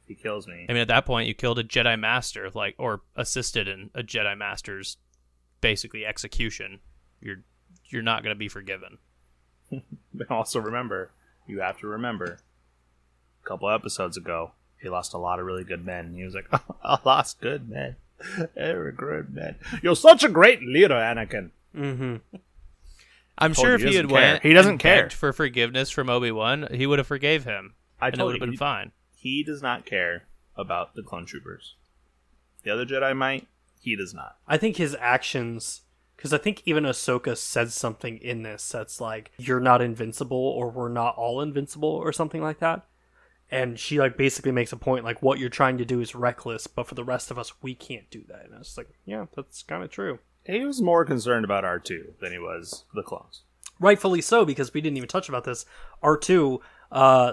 if he kills me. I mean, at that point, you killed a Jedi Master, like, or assisted in a Jedi Master's basically execution. You're not going to be forgiven. But also you have to remember, a couple episodes ago, he lost a lot of really good men. He was like, oh, I lost good men. Very good men. You're such a great leader, Anakin. Mm-hmm. I'm sure if he had went he doesn't and care begged for forgiveness from Obi-Wan, he would have forgave him. And it would have been fine. He does not care about the clone troopers. The other Jedi might. He does not. I think his actions, Because I think even Ahsoka says something in this that's like, you're not invincible, or we're not all invincible, or something like that. And she like basically makes a point like, what you're trying to do is reckless, but for the rest of us, we can't do that. And I was like, yeah, that's kind of true. He was more concerned about R2 than he was the clones. Rightfully so, because we didn't even touch about this. R2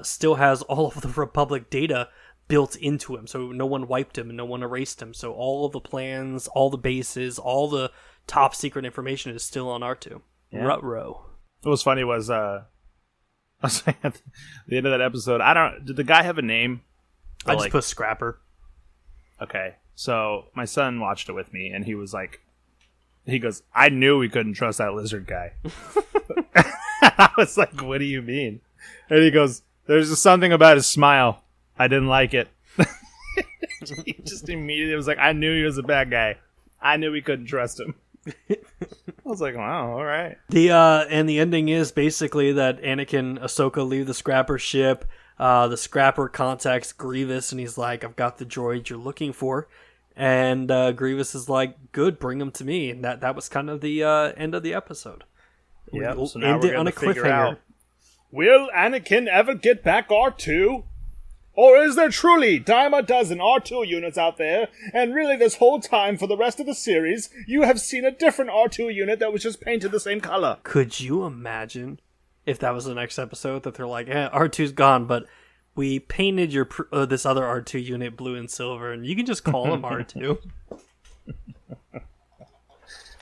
still has all of the Republic data built into him, so no one wiped him and no one erased him. So all of the plans, all the bases, all the top secret information is still on R2. Yeah. Ruh-roh. What was funny was, I was saying at the end of that episode, did the guy have a name? I just put Scrapper. Okay, so my son watched it with me, and he was like, he goes, I knew we couldn't trust that lizard guy. I was like, what do you mean? And he goes, there's just something about his smile. I didn't like it. He just immediately was like, I knew he was a bad guy. I knew we couldn't trust him. I was like, wow, all right. And the ending is basically that Anakin, Ahsoka leave the Scrapper ship. The Scrapper contacts Grievous, and he's like, I've got the droid you're looking for. And Grievous is like, good, bring him to me. And that was kind of the end of the episode. Yeah, We'll so now end we're it on going a to figure cliffhanger. out, will Anakin ever get back R2? Or is there truly dime a dozen R2 units out there, and really this whole time for the rest of the series, you have seen a different R2 unit that was just painted the same color? Could you imagine if that was the next episode, that they're like, R2's gone, but we painted your this other R2 unit blue and silver, and you can just call him R2.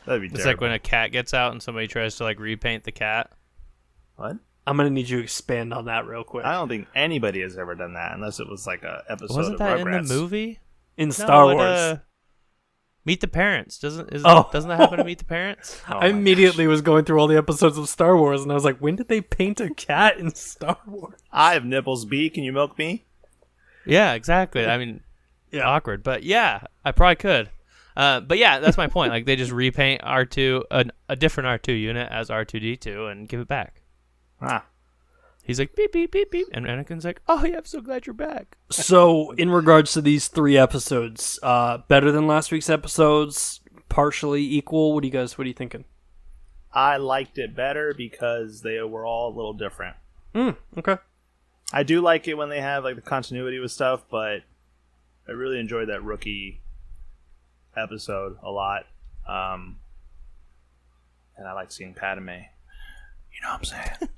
That'd be It's terrible. like when a cat gets out and somebody tries to like repaint the cat. What? I'm going to need you to expand on that real quick. I don't think anybody has ever done that, unless it was like a episode Wasn't of that Rugrats. in the movie? In Star No, Wars. Meet the Parents. Doesn't that happen to Meet the Parents? Oh, I my immediately was going through all the episodes of Star Wars, and I was like, when did they paint a cat in Star Wars? I have nipples, B. Can you milk me? Yeah, exactly. I mean, Yeah. awkward, but yeah, I probably could. But yeah, that's my point. Like they just repaint R2, a different R2 unit as R2D2, and give it back. Ah. He's like beep beep beep beep, and Anakin's like, "Oh yeah, I'm so glad you're back." So, in regards to these 3 episodes, better than last week's episodes, partially equal. What are you thinking? I liked it better because they were all a little different. Okay. I do like it when they have like the continuity with stuff, but I really enjoyed that rookie episode a lot. And I like seeing Padme. You know what I'm saying?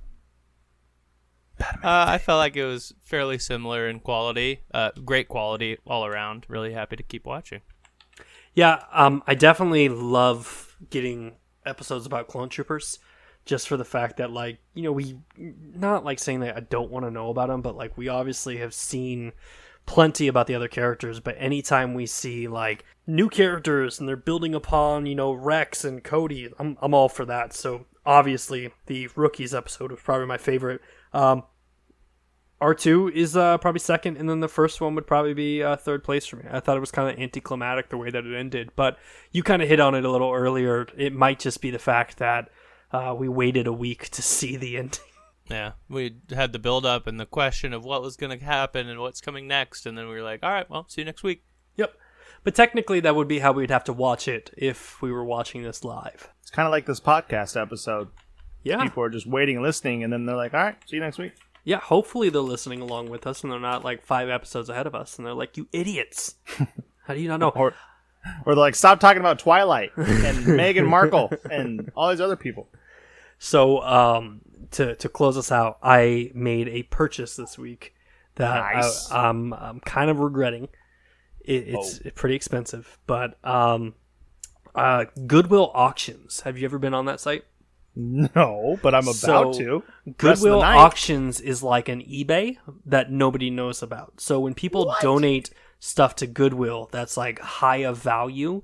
Padme. I felt like it was fairly similar in quality. Great quality all around. Really happy to keep watching. Yeah, I definitely love getting episodes about clone troopers, just for the fact that, like, you know, we, not like saying that I don't want to know about them, but like we obviously have seen plenty about the other characters, but anytime we see like new characters and they're building upon, you know, Rex and Cody, I'm all for that. So obviously the Rookies episode was probably my favorite. R2 is probably second, and then the first one would probably be third place for me. I thought it was kind of anticlimactic the way that it ended, but you kind of hit on it a little earlier. It might just be the fact that we waited a week to see the ending. Yeah, we had the build up and the question of what was going to happen and what's coming next, and then we were like, all right, well, see you next week. Yep. But technically, that would be how we'd have to watch it if we were watching this live. It's kind of like this podcast episode. Yeah. People are just waiting and listening, and then they're like, all right, see you next week. Yeah, hopefully they're listening along with us and they're not like 5 episodes ahead of us and they're like, you idiots. How do you not know? Or they're like, stop talking about Twilight and Meghan Markle and all these other people. So, to close us out, I made a purchase this week that Nice. I'm kind of regretting. It's pretty expensive, but Goodwill Auctions. Have you ever been on that site? No, but I'm about to. Rest of Goodwill the night. Auctions is like an eBay that nobody knows about. So when people donate stuff to Goodwill that's like high of value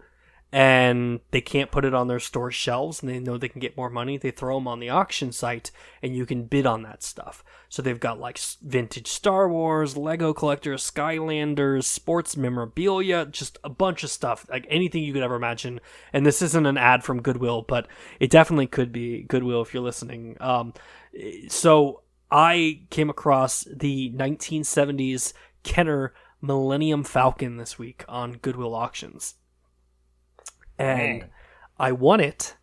and they can't put it on their store shelves and they know they can get more money, they throw them on the auction site and you can bid on that stuff. So they've got like vintage Star Wars, Lego collectors, Skylanders, sports memorabilia, just a bunch of stuff, like anything you could ever imagine. And this isn't an ad from Goodwill, but it definitely could be Goodwill if you're listening. So I came across the 1970s Kenner Millennium Falcon this week on Goodwill Auctions. And I won it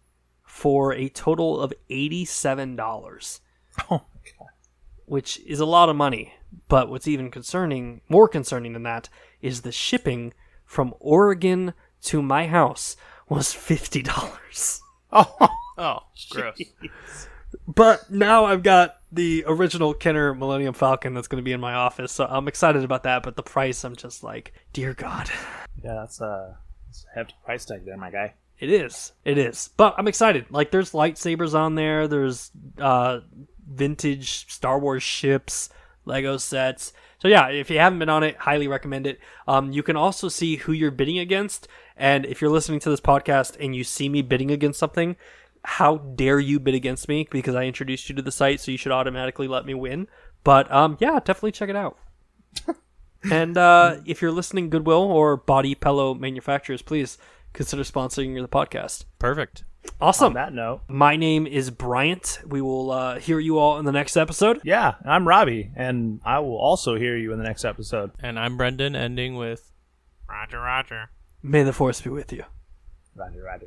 for a total of $87. Oh my god. Which is a lot of money. But what's even more concerning than that, is the shipping from Oregon to my house was $50. Oh, Oh, gross. But now I've got the original Kenner Millennium Falcon that's going to be in my office, so I'm excited about that. But the price, I'm just like, dear God. yeah, that's a hefty price tag there, my guy. It is. But I'm excited. Like, there's lightsabers on there. There's vintage Star Wars ships, Lego sets. So yeah, if you haven't been on it, highly recommend it. You can also see who you're bidding against. And if you're listening to this podcast and you see me bidding against something, how dare you bid against me? Because I introduced you to the site, so you should automatically let me win. But yeah, definitely check it out. And if you're listening, Goodwill or body pillow manufacturers, please consider sponsoring the podcast. Perfect. Awesome. On that note, My name is Bryant. We will hear you all in the next episode. yeah, I'm Robby, and I will also hear you in the next episode. And I'm Brenden, ending with Roger, Roger. May the force be with you. Roger, Roger.